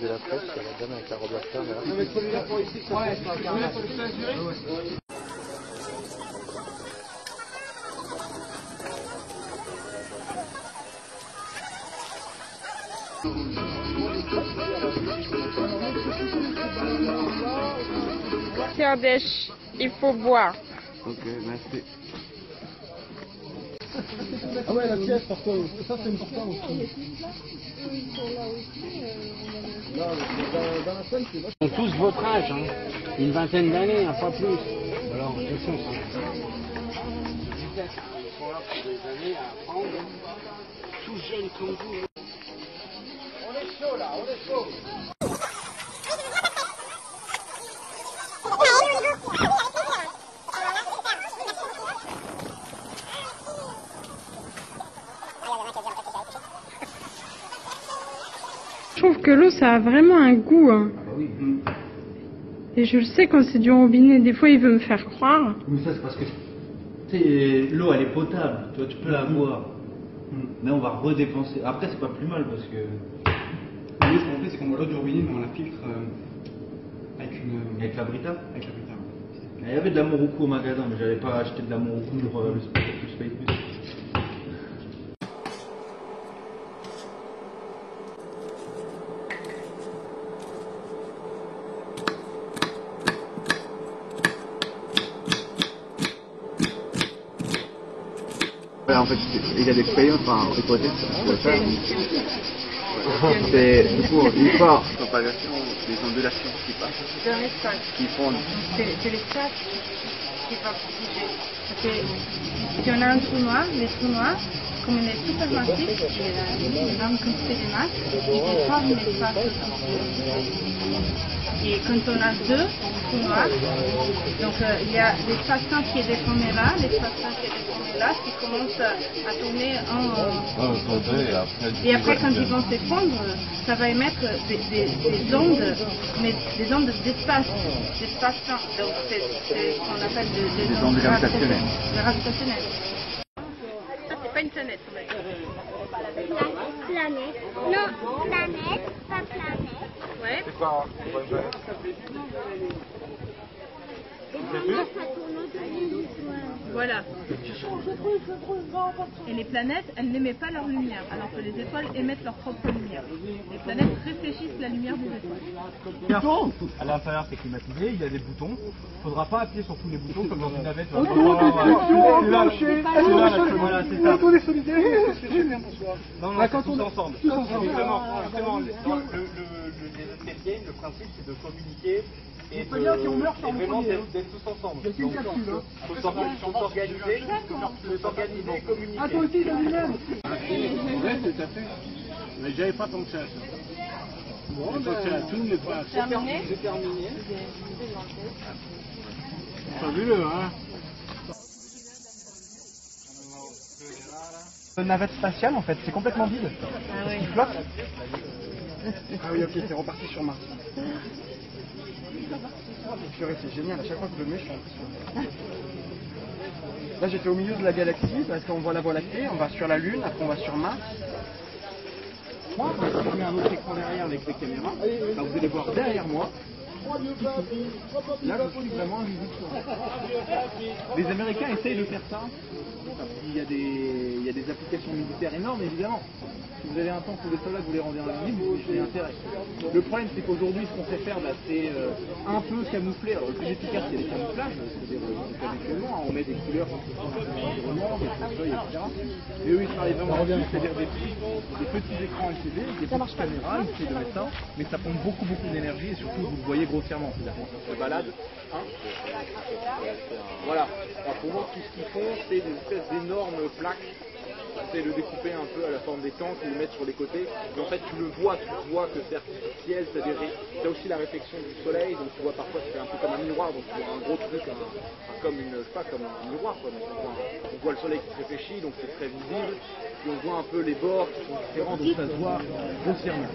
De la presse, il y a la dame avec la robe à fleurs là. Non mais celui-là pour ici, Pierre Dèche, il faut boire. Ok, merci. Ah ouais, la pièce, par contre, ça c'est important aussi. Dans la scène, c'est Ils ont tous votre âge, hein. Une vingtaine d'années, hein, pas plus. Alors, attention, ils sont là pour des années à apprendre, tout jeunes comme vous. On est chaud là, on est chaud. Je trouve que l'eau, ça a vraiment un goût. Hein. Et je le sais quand c'est du robinet, des fois il veut me faire croire. Mais ça c'est parce que l'eau elle est potable, tu vois, tu peux la boire. Mais on va redépenser. Après c'est pas plus mal parce que... Nous, ce qu'on fait, c'est qu'on boit l'eau du robinet, mais on la filtre avec la Brita. Avec la Brita. Il y avait de la Morocco au magasin, mais j'avais pas acheté de la Morocco pour le Space Bus. En fait, il y a des expériences, enfin, hypothèse, c'est du coup une part propagation des ondulations qui passent, Dans l'espace. qui font. C'est l'espace qui va bouger. Parce que si on a un trou noir, les trous noirs, comme on est supermassif, et la quantité de masse, ils forment l'espace. Et quand on a deux trous noirs, donc il y a l'espace-temps qui est déformé là, l'espace-temps qui est déformé là, qui commence à tourner en... Et après, quand ils vont s'effondrer, ça va émettre des ondes, mais des ondes d'espace-temps. Donc c'est ce qu'on appelle des ondes gravitationnelles. Ça, c'est pas une planète, on va dire. Planète. Non, planète, pas planète. Ouais. C'est pas Voilà. Et les planètes, elles n'émettent pas leur lumière, alors que les étoiles émettent leur propre lumière. Les planètes réfléchissent la lumière des étoiles. À l'intérieur, c'est climatisé, il y a des boutons. Il ne faudra pas appuyer sur tous les boutons comme dans une navette. Voilà, c'est ça. On est solidaires, c'est génial pour soi. Non, quand on est ensemble. Justement, les métiers, le principe, c'est de communiquer. Et vraiment d'être tous ensemble. Il y a qu'une capsule. Il faut s'organiser, communiquer. Ah, toi aussi, Daniel. Ouais, tout à fait. Mais j'avais pas tant que ça. Bon, tout n'est pas... Terminé. Fabuleux, hein. Une navette spatiale, en fait, c'est complètement vide. Ah oui. Il flotte. Ah oui, ok, c'est reparti sur Mars. Purée, c'est génial, à chaque fois que je le mets, je suis impressionné. Là, j'étais au milieu de la galaxie, parce qu'on voit la Voie lactée, on va sur la Lune, après on va sur Mars. Moi, si je mets un autre écran derrière avec les caméras, là, vous allez voir derrière moi. Là, je suis vraiment invisible. Les Américains essayent de faire ça, parce qu'il y a des applications militaires énormes, évidemment. Si vous avez un temps pour des soldats que vous les rendez invisibles, vous avez intérêt. Le problème, c'est qu'aujourd'hui, ce qu'on sait faire, c'est un peu camoufler. Alors, le plus efficace, c'est les camouflages, c'est-à-dire habituellement, on met des couleurs pour l'environnement, des feuilles, etc. Mais eux, ils travaillent vraiment bien, c'est-à-dire des petits écrans LCD, des petites caméras, ils essaient de mettre ça, mais ça prend beaucoup d'énergie et surtout, vous le voyez grossièrement, c'est-à-dire quand ça se balade. Hein, voilà. Alors, pour moi, tout ce qu'ils font, c'est des espèces d'énormes plaques. C'est le découper un peu à la forme des tanks et le mettre sur les côtés. Mais en fait, tu vois que c'est artificiel, tu as aussi la réflexion du soleil, donc tu vois parfois c'est un peu comme un miroir, donc tu vois un gros truc, comme un miroir, quoi. Donc on voit le soleil qui se réfléchit, donc c'est très visible. Puis on voit un peu les bords qui sont différents, donc ça se voit grossièrement.